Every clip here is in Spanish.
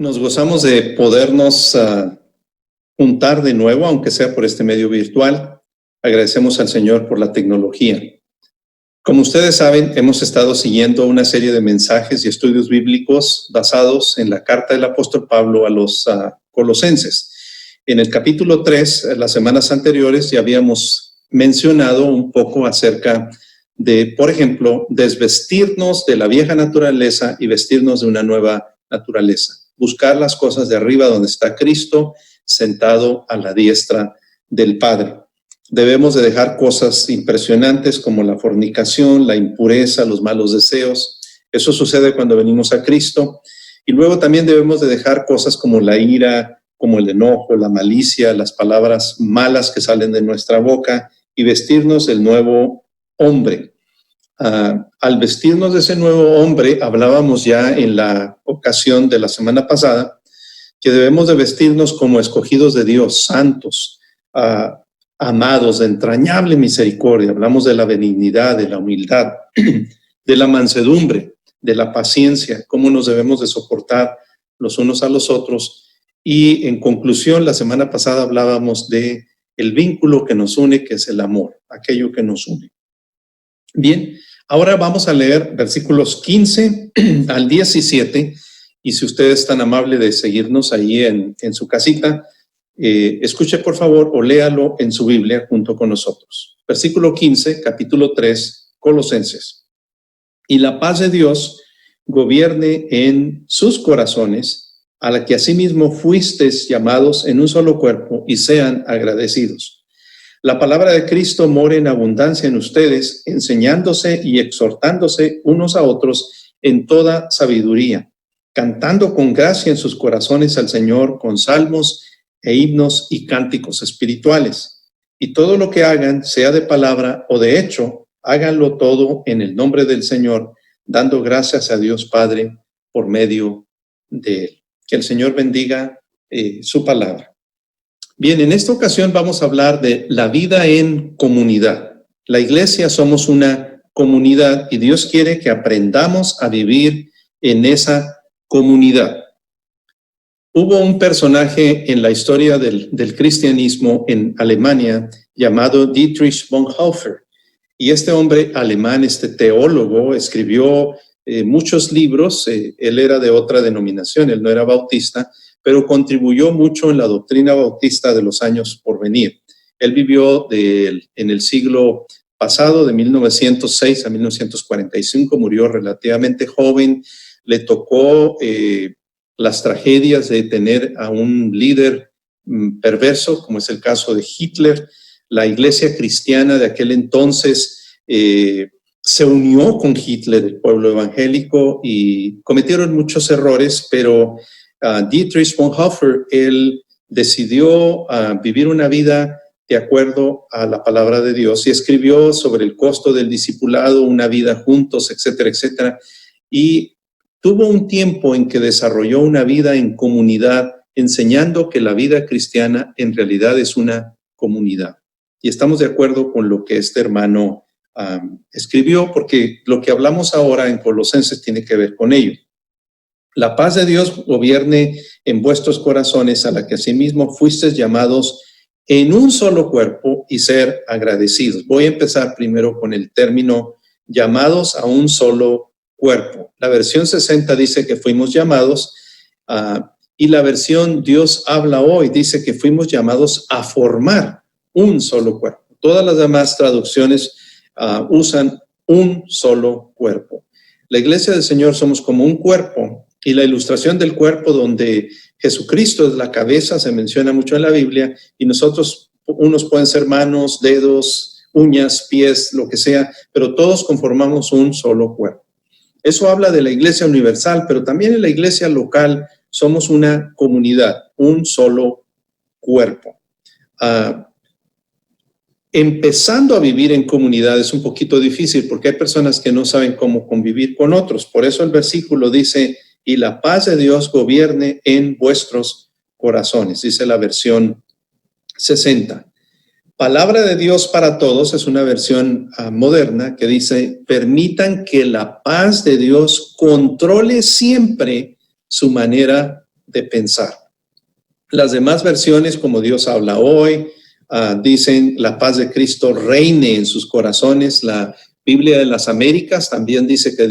Nos gozamos de podernos juntar de nuevo, aunque sea por este medio virtual. Agradecemos al Señor por la tecnología. Como ustedes saben, hemos estado siguiendo una serie de mensajes y estudios bíblicos basados en la carta del apóstol Pablo a los colosenses. En el capítulo 3, las semanas anteriores, ya habíamos mencionado un poco acerca de, por ejemplo, desvestirnos de la vieja naturaleza y vestirnos de una nueva naturaleza. Buscar las cosas de arriba donde está Cristo sentado a la diestra del Padre. Debemos de dejar cosas impresionantes como la fornicación, la impureza, los malos deseos. Eso sucede cuando venimos a Cristo. Y luego también debemos de dejar cosas como la ira, como el enojo, la malicia, las palabras malas que salen de nuestra boca y vestirnos del nuevo hombre. Al vestirnos de ese nuevo hombre, hablábamos ya en la ocasión de la semana pasada, que debemos de vestirnos como escogidos de Dios, santos, amados, de entrañable misericordia. Hablamos de la benignidad, de la humildad, de la mansedumbre, de la paciencia, cómo nos debemos de soportar los unos a los otros. Y en conclusión, la semana pasada hablábamos de el vínculo que nos une, que es el amor, aquello que nos une. Bien, ahora vamos a leer versículos 15 al 17, y si usted es tan amable de seguirnos ahí en su casita, escuche por favor o léalo en su Biblia junto con nosotros. Versículo 15, capítulo 3, Colosenses. Y la paz de Dios gobierne en sus corazones, a la que asimismo fuisteis llamados en un solo cuerpo, y sean agradecidos. La palabra de Cristo more en abundancia en ustedes, enseñándose y exhortándose unos a otros en toda sabiduría, cantando con gracia en sus corazones al Señor con salmos e himnos y cánticos espirituales. Y todo lo que hagan, sea de palabra o de hecho, háganlo todo en el nombre del Señor, dando gracias a Dios Padre por medio de Él. Que el Señor bendiga su palabra. Bien, en esta ocasión vamos a hablar de la vida en comunidad. La iglesia somos una comunidad y Dios quiere que aprendamos a vivir en esa comunidad. Hubo un personaje en la historia del cristianismo en Alemania llamado Dietrich Bonhoeffer. Y este hombre alemán, este teólogo, escribió muchos libros. Él era de otra denominación, él no era bautista, pero contribuyó mucho en la doctrina bautista de los años por venir. Él vivió en el siglo pasado, de 1906 a 1945, murió relativamente joven. Le tocó las tragedias de tener a un líder perverso, como es el caso de Hitler. La iglesia cristiana de aquel entonces se unió con Hitler, el pueblo evangélico, y cometieron muchos errores, pero Dietrich Bonhoeffer, él decidió vivir una vida de acuerdo a la palabra de Dios y escribió sobre el costo del discipulado, una vida juntos, etcétera, etcétera. Y tuvo un tiempo en que desarrolló una vida en comunidad, enseñando que la vida cristiana en realidad es una comunidad. Y estamos de acuerdo con lo que este hermano escribió, porque lo que hablamos ahora en Colosenses tiene que ver con ello. La paz de Dios gobierne en vuestros corazones, a la que asimismo fuisteis llamados en un solo cuerpo, y ser agradecidos. Voy a empezar primero con el término llamados a un solo cuerpo. La versión 60 dice que fuimos llamados, y la versión Dios habla hoy dice que fuimos llamados a formar un solo cuerpo. Todas las demás traducciones usan un solo cuerpo. La iglesia del Señor somos como un cuerpo. Y la ilustración del cuerpo, donde Jesucristo es la cabeza, se menciona mucho en la Biblia, y nosotros, unos pueden ser manos, dedos, uñas, pies, lo que sea, pero todos conformamos un solo cuerpo. Eso habla de la iglesia universal, pero también en la iglesia local somos una comunidad, un solo cuerpo. Empezando a vivir en comunidad es un poquito difícil porque hay personas que no saben cómo convivir con otros. Por eso el versículo dice: y la paz de Dios gobierne en vuestros corazones, dice la versión 60. Palabra de Dios para todos es una versión moderna que dice: permitan que la paz de Dios controle siempre su manera de pensar. Las demás versiones, como Dios habla hoy, dicen la paz de Cristo reine en sus corazones. La Biblia de las Américas también dice que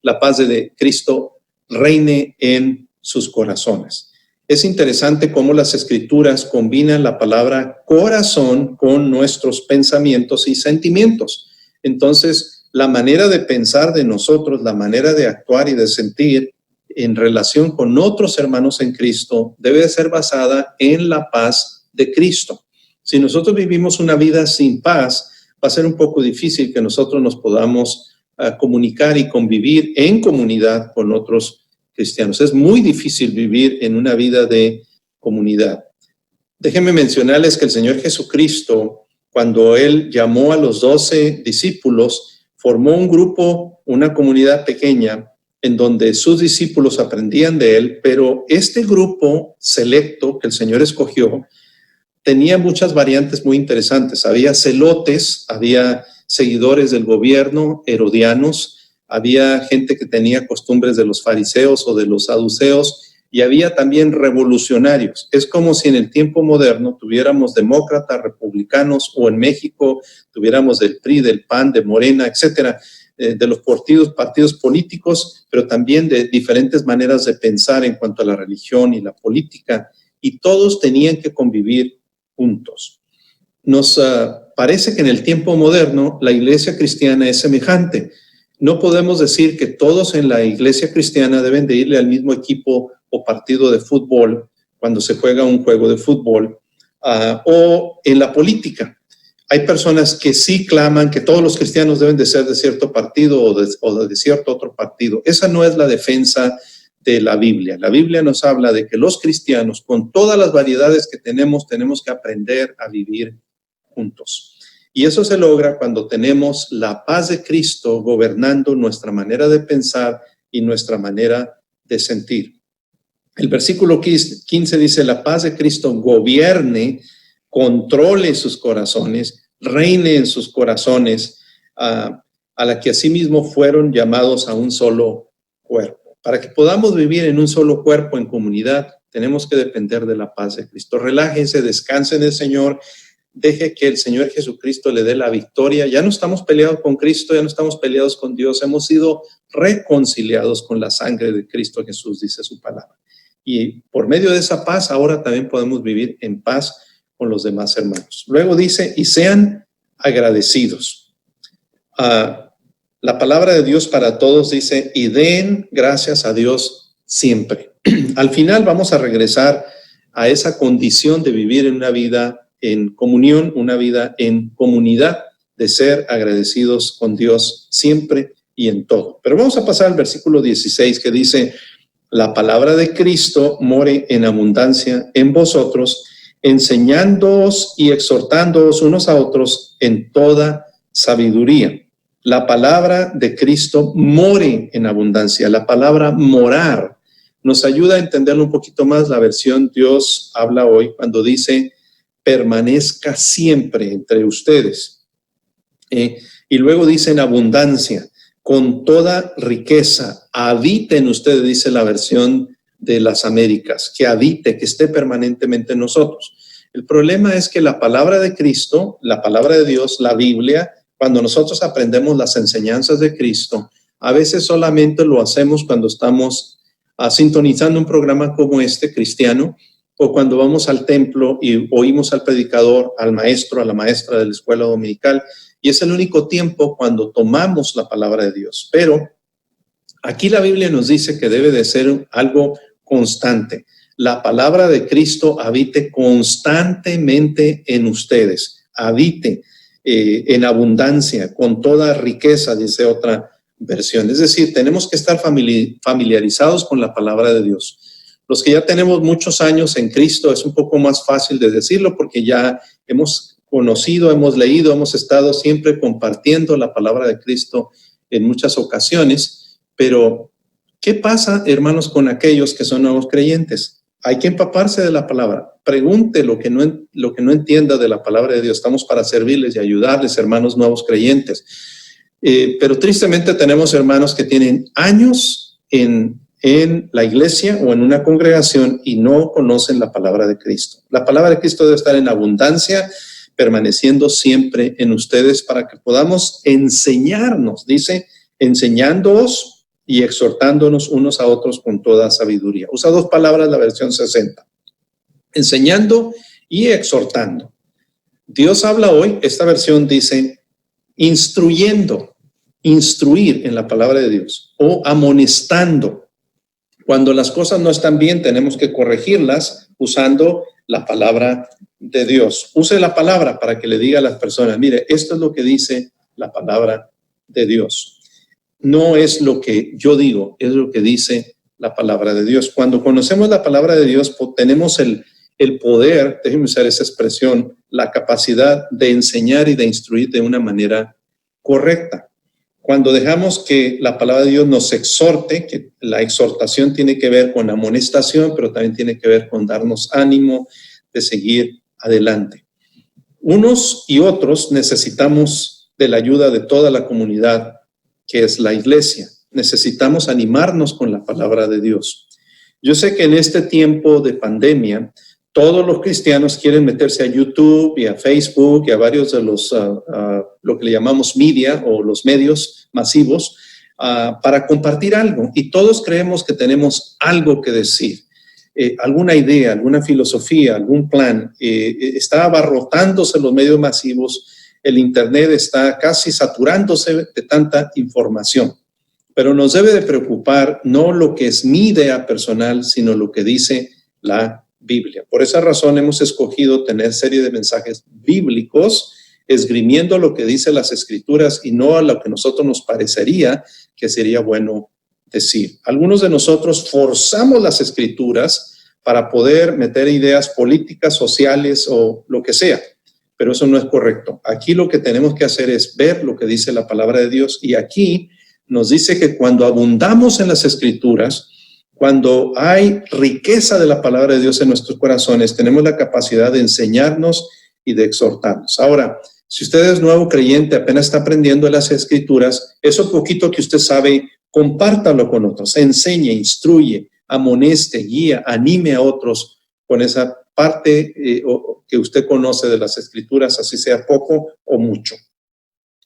la paz de Cristo reine en sus corazones. Es interesante cómo las Escrituras combinan la palabra corazón con nuestros pensamientos y sentimientos. Entonces, la manera de pensar de nosotros, la manera de actuar y de sentir en relación con otros hermanos en Cristo debe ser basada en la paz de Cristo. Si nosotros vivimos una vida sin paz, va a ser un poco difícil que nosotros nos podamos comunicar y convivir en comunidad con otros cristianos. Es muy difícil vivir en una vida de comunidad. Déjenme mencionarles que el Señor Jesucristo, cuando Él llamó a los 12 discípulos, formó un grupo, una comunidad pequeña, en donde sus discípulos aprendían de Él, pero este grupo selecto que el Señor escogió tenía muchas variantes muy interesantes. Había celotes, había seguidores del gobierno, herodianos, había gente que tenía costumbres de los fariseos o de los saduceos, y había también revolucionarios. Es como si en el tiempo moderno tuviéramos demócratas, republicanos, o en México tuviéramos del PRI, del PAN, de Morena, etcétera, de los partidos políticos, pero también de diferentes maneras de pensar en cuanto a la religión y la política, y todos tenían que convivir juntos. Nos parece que en el tiempo moderno la iglesia cristiana es semejante. No podemos decir que todos en la iglesia cristiana deben de irle al mismo equipo o partido de fútbol cuando se juega un juego de fútbol, o en la política. Hay personas que sí claman que todos los cristianos deben de ser de cierto partido o de cierto otro partido. Esa no es la defensa de la Biblia. La Biblia nos habla de que los cristianos, con todas las variedades que tenemos que aprender a vivir juntos. Y eso se logra cuando tenemos la paz de Cristo gobernando nuestra manera de pensar y nuestra manera de sentir. El versículo 15 dice, la paz de Cristo gobierne, controle sus corazones, reine en sus corazones, a la que asimismo fueron llamados a un solo cuerpo. Para que podamos vivir en un solo cuerpo, en comunidad, tenemos que depender de la paz de Cristo. Relájense, descansen en el Señor, deje que el Señor Jesucristo le dé la victoria. Ya no estamos peleados con Cristo, ya no estamos peleados con Dios, hemos sido reconciliados con la sangre de Cristo Jesús, dice su palabra. Y por medio de esa paz, ahora también podemos vivir en paz con los demás hermanos. Luego dice, y sean agradecidos. La palabra de Dios para todos dice, y den gracias a Dios siempre. Al final vamos a regresar a esa condición de vivir en una vida en comunión, una vida en comunidad, de ser agradecidos con Dios siempre y en todo. Pero vamos a pasar al versículo 16 que dice, la palabra de Cristo more en abundancia en vosotros, enseñándoos y exhortándoos unos a otros en toda sabiduría. La palabra de Cristo more en abundancia. La palabra morar nos ayuda a entenderlo un poquito más. La versión Dios habla hoy cuando dice permanezca siempre entre ustedes. Y luego dice en abundancia, con toda riqueza, habite en ustedes, dice la versión de las Américas, que habite, que esté permanentemente en nosotros. El problema es que la palabra de Cristo, la palabra de Dios, la Biblia, cuando nosotros aprendemos las enseñanzas de Cristo, a veces solamente lo hacemos cuando estamos sintonizando un programa como este, cristiano, o cuando vamos al templo y oímos al predicador, al maestro, a la maestra de la escuela dominical, y es el único tiempo cuando tomamos la palabra de Dios. Pero aquí la Biblia nos dice que debe de ser algo constante. La palabra de Cristo habite constantemente en ustedes, habite en abundancia, con toda riqueza, dice otra versión. Es decir, tenemos que estar familiarizados con la palabra de Dios. Los que ya tenemos muchos años en Cristo es un poco más fácil de decirlo porque ya hemos conocido, hemos leído, hemos estado siempre compartiendo la palabra de Cristo en muchas ocasiones. Pero, ¿qué pasa, hermanos, con aquellos que son nuevos creyentes? Hay que empaparse de la palabra. Pregunte lo que no entienda de la palabra de Dios. Estamos para servirles y ayudarles, hermanos nuevos creyentes. Pero tristemente tenemos hermanos que tienen años en en la iglesia o en una congregación y no conocen la palabra de Cristo. La palabra de Cristo debe estar en abundancia, permaneciendo siempre en ustedes para que podamos enseñarnos, dice, enseñándoos y exhortándonos unos a otros con toda sabiduría. Usa dos palabras la versión 60. Enseñando y exhortando. Dios habla hoy, esta versión dice instruyendo, instruir en la palabra de Dios o amonestando. Cuando las cosas no están bien, tenemos que corregirlas usando la palabra de Dios. Use la palabra para que le diga a las personas, mire, esto es lo que dice la palabra de Dios. No es lo que yo digo, es lo que dice la palabra de Dios. Cuando conocemos la palabra de Dios, tenemos el poder, déjenme usar esa expresión, la capacidad de enseñar y de instruir de una manera correcta. Cuando dejamos que la palabra de Dios nos exhorte, que la exhortación tiene que ver con amonestación, pero también tiene que ver con darnos ánimo de seguir adelante. Unos y otros necesitamos de la ayuda de toda la comunidad, que es la iglesia. Necesitamos animarnos con la palabra de Dios. Yo sé que en este tiempo de pandemia, todos los cristianos quieren meterse a YouTube y a Facebook y a varios de los, lo que le llamamos media o los medios masivos para compartir algo. Y todos creemos que tenemos algo que decir, alguna idea, alguna filosofía, algún plan. Está abarrotándose los medios masivos, el Internet está casi saturándose de tanta información. Pero nos debe de preocupar no lo que es mi idea personal, sino lo que dice la Biblia. Por esa razón hemos escogido tener serie de mensajes bíblicos, esgrimiendo lo que dice las Escrituras y no a lo que nosotros nos parecería que sería bueno decir. Algunos de nosotros forzamos las Escrituras para poder meter ideas políticas, sociales o lo que sea, pero eso no es correcto. Aquí lo que tenemos que hacer es ver lo que dice la palabra de Dios y aquí nos dice que cuando abundamos en las Escrituras, cuando hay riqueza de la palabra de Dios en nuestros corazones, tenemos la capacidad de enseñarnos y de exhortarnos. Ahora, si usted es nuevo creyente, apenas está aprendiendo las Escrituras, eso poquito que usted sabe, compártalo con otros, enseñe, instruye, amoneste, guía, anime a otros con esa parte que usted conoce de las Escrituras, así sea poco o mucho.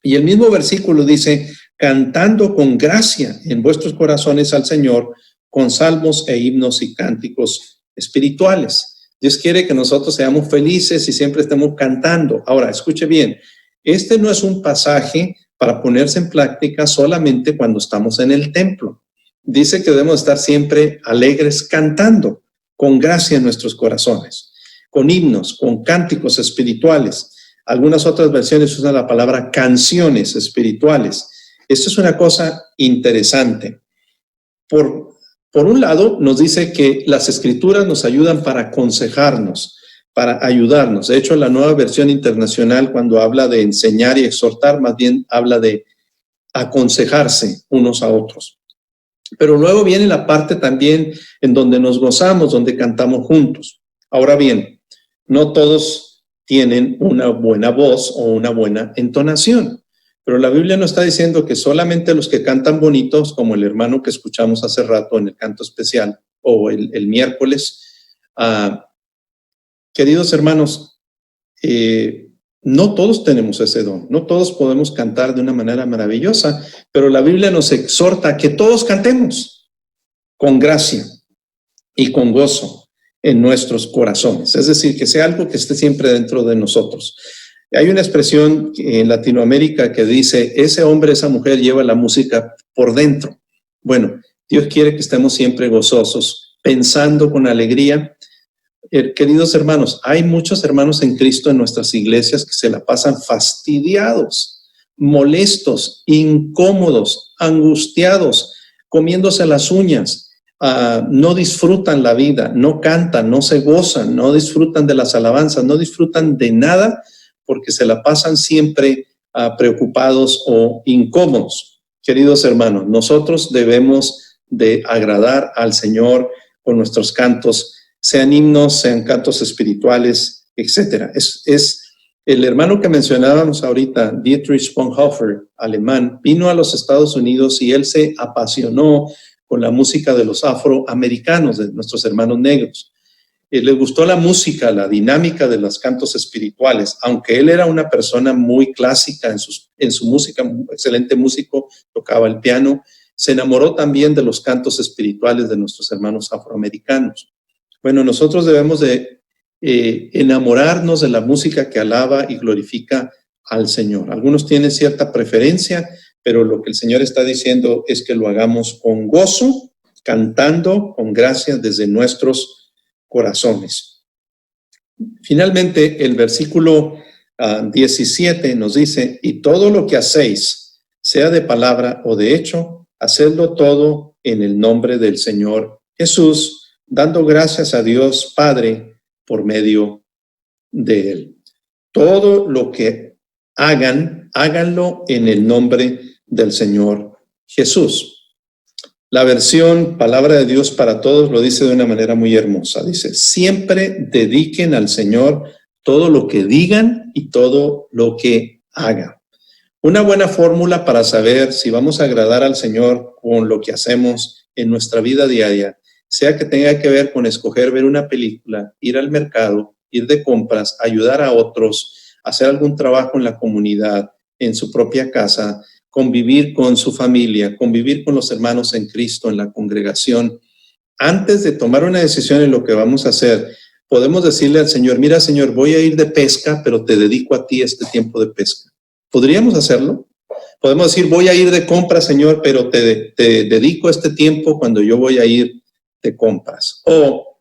Y el mismo versículo dice, cantando con gracia en vuestros corazones al Señor, con salmos e himnos y cánticos espirituales. Dios quiere que nosotros seamos felices y siempre estemos cantando. Ahora, escuche bien, este no es un pasaje para ponerse en práctica solamente cuando estamos en el templo. Dice que debemos estar siempre alegres cantando, con gracia en nuestros corazones, con himnos, con cánticos espirituales. Algunas otras versiones usan la palabra canciones espirituales. Esto es una cosa interesante. Por un lado, nos dice que las Escrituras nos ayudan para aconsejarnos, para ayudarnos. De hecho, la nueva versión internacional, cuando habla de enseñar y exhortar, más bien habla de aconsejarse unos a otros. Pero luego viene la parte también en donde nos gozamos, donde cantamos juntos. Ahora bien, no todos tienen una buena voz o una buena entonación. Pero la Biblia no está diciendo que solamente los que cantan bonitos, como el hermano que escuchamos hace rato en el canto especial o el miércoles. Queridos hermanos, no todos tenemos ese don, no todos podemos cantar de una manera maravillosa, pero la Biblia nos exhorta a que todos cantemos con gracia y con gozo en nuestros corazones. Es decir, que sea algo que esté siempre dentro de nosotros. Hay una expresión en Latinoamérica que dice, ese hombre, esa mujer lleva la música por dentro. Bueno, Dios quiere que estemos siempre gozosos, pensando con alegría. Queridos hermanos, hay muchos hermanos en Cristo en nuestras iglesias que se la pasan fastidiados, molestos, incómodos, angustiados, comiéndose las uñas. No disfrutan la vida, no cantan, no se gozan, no disfrutan de las alabanzas, no disfrutan de nada, porque se la pasan siempre preocupados o incómodos. Queridos hermanos, nosotros debemos de agradar al Señor con nuestros cantos, sean himnos, sean cantos espirituales, etc. Es el hermano que mencionábamos ahorita, Dietrich Bonhoeffer, alemán, vino a los Estados Unidos y él se apasionó con la música de los afroamericanos, de nuestros hermanos negros. Les gustó la música, la dinámica de los cantos espirituales, aunque él era una persona muy clásica en su música, un excelente músico, tocaba el piano, se enamoró también de los cantos espirituales de nuestros hermanos afroamericanos. Bueno, nosotros debemos de enamorarnos de la música que alaba y glorifica al Señor. Algunos tienen cierta preferencia, pero lo que el Señor está diciendo es que lo hagamos con gozo, cantando con gracia desde nuestros corazones. Finalmente, el versículo 17 nos dice, y todo lo que hacéis, sea de palabra o de hecho, hacedlo todo en el nombre del Señor Jesús, dando gracias a Dios Padre por medio de Él. Todo lo que hagan, háganlo en el nombre del Señor Jesús. La versión Palabra de Dios para Todos lo dice de una manera muy hermosa. Dice, siempre dediquen al Señor todo lo que digan y todo lo que hagan. Una buena fórmula para saber si vamos a agradar al Señor con lo que hacemos en nuestra vida diaria, sea que tenga que ver con escoger ver una película, ir al mercado, ir de compras, ayudar a otros, hacer algún trabajo en la comunidad, en su propia casa, convivir con su familia, convivir con los hermanos en Cristo, en la congregación. Antes de tomar una decisión en lo que vamos a hacer, podemos decirle al Señor, mira, Señor, voy a ir de pesca, pero te dedico a ti este tiempo de pesca. ¿Podríamos hacerlo? Podemos decir, voy a ir de compras, Señor, pero te dedico este tiempo cuando yo voy a ir de compras. O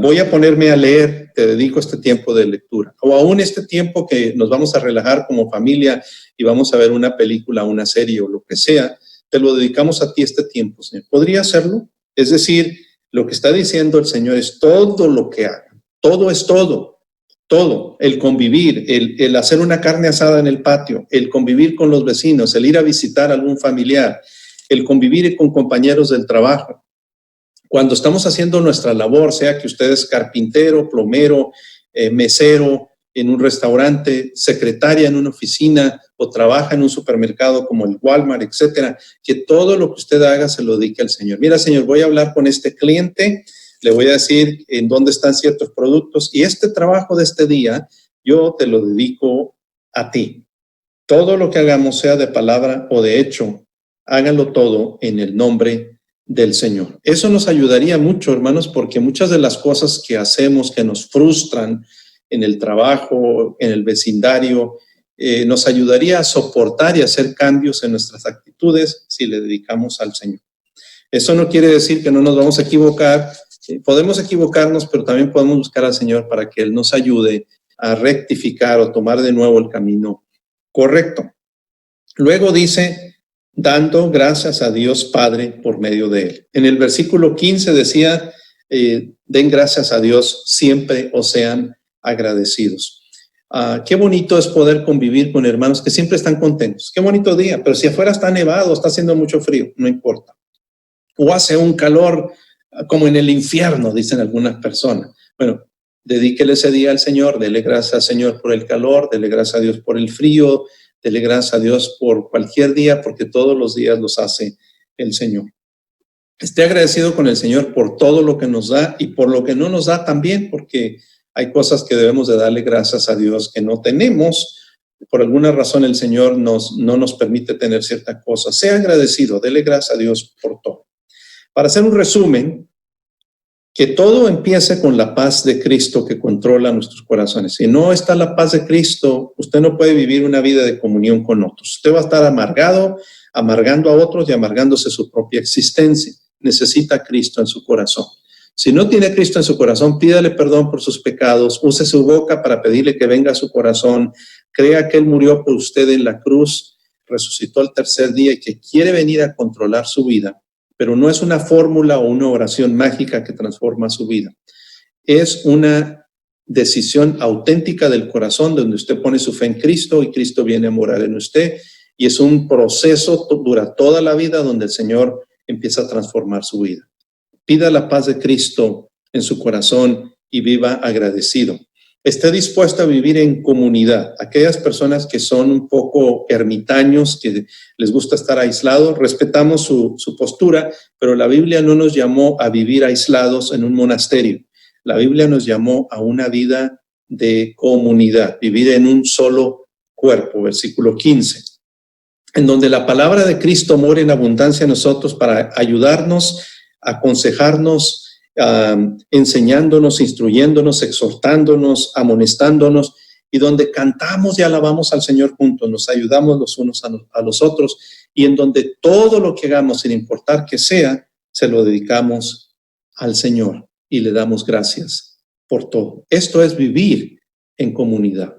voy a ponerme a leer, te dedico este tiempo de lectura. O aún este tiempo que nos vamos a relajar como familia y vamos a ver una película, una serie o lo que sea, te lo dedicamos a ti este tiempo, Señor. ¿Podría hacerlo? Es decir, lo que está diciendo el Señor es todo lo que hagan. Todo es todo. Todo, el convivir, el hacer una carne asada en el patio, el convivir con los vecinos, el ir a visitar a algún familiar, el convivir con compañeros del trabajo. Cuando estamos haciendo nuestra labor, sea que usted es carpintero, plomero, mesero en un restaurante, secretaria en una oficina o trabaja en un supermercado como el Walmart, etcétera, que todo lo que usted haga se lo dedique al Señor. Mira, Señor, voy a hablar con este cliente, le voy a decir en dónde están ciertos productos y este trabajo de este día yo te lo dedico a ti. Todo lo que hagamos, sea de palabra o de hecho, háganlo todo en el nombre del Señor. Eso nos ayudaría mucho, hermanos, porque muchas de las cosas que hacemos que nos frustran en el trabajo, en el vecindario, nos ayudaría a soportar y hacer cambios en nuestras actitudes si le dedicamos al Señor. Eso no quiere decir que no nos vamos a equivocar. Podemos equivocarnos, pero también podemos buscar al Señor para que Él nos ayude a rectificar o tomar de nuevo el camino correcto. Luego dice, dando gracias a Dios Padre por medio de Él. En el versículo 15 decía, den gracias a Dios siempre o sean agradecidos. Qué bonito es poder convivir con hermanos que siempre están contentos. Qué bonito día, pero si afuera está nevado, está haciendo mucho frío, no importa. O hace un calor como en el infierno, dicen algunas personas. Bueno, dedíquele ese día al Señor, dele gracias al Señor por el calor, dele gracias a Dios por el frío, dele gracias a Dios por cualquier día, porque todos los días los hace el Señor. Esté agradecido con el Señor por todo lo que nos da y por lo que no nos da también, porque hay cosas que debemos de darle gracias a Dios que no tenemos. Por alguna razón el Señor no nos permite tener cierta cosa. Sea agradecido, dele gracias a Dios por todo. Para hacer un resumen, que todo empiece con la paz de Cristo que controla nuestros corazones. Si no está la paz de Cristo, usted no puede vivir una vida de comunión con otros. Usted va a estar amargado, amargando a otros y amargándose su propia existencia. Necesita a Cristo en su corazón. Si no tiene a Cristo en su corazón, pídale perdón por sus pecados, use su boca para pedirle que venga a su corazón, crea que Él murió por usted en la cruz, resucitó al tercer día y que quiere venir a controlar su vida. Pero no es una fórmula o una oración mágica que transforma su vida. Es una decisión auténtica del corazón donde usted pone su fe en Cristo y Cristo viene a morar en usted. Y es un proceso, dura toda la vida, donde el Señor empieza a transformar su vida. Pida la paz de Cristo en su corazón y viva agradecido. esté dispuesto a vivir en comunidad. Aquellas personas que son un poco ermitaños, que les gusta estar aislados, respetamos su postura, pero la Biblia no nos llamó a vivir aislados en un monasterio. La Biblia nos llamó a una vida de comunidad, vivir en un solo cuerpo, versículo 15, en donde la palabra de Cristo mora en abundancia en nosotros para ayudarnos, aconsejarnos, enseñándonos, instruyéndonos, exhortándonos, amonestándonos, y donde cantamos y alabamos al Señor juntos, nos ayudamos los unos a los otros, y en donde todo lo que hagamos, sin importar que sea, se lo dedicamos al Señor y le damos gracias por todo. Esto es vivir en comunidad.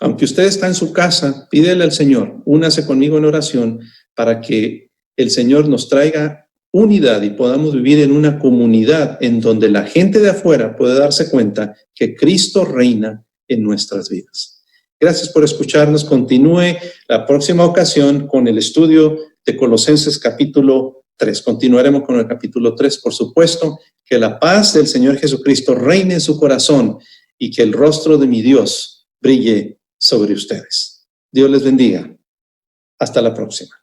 Aunque usted está en su casa, pídele al Señor, únase conmigo en oración para que el Señor nos traiga unidad y podamos vivir en una comunidad en donde la gente de afuera puede darse cuenta que Cristo reina en nuestras vidas. Gracias por escucharnos. Continúe la próxima ocasión con el estudio de Colosenses capítulo 3. Continuaremos con el capítulo 3, por supuesto. Que la paz del Señor Jesucristo reine en su corazón y que el rostro de mi Dios brille sobre ustedes. Dios les bendiga. Hasta la próxima.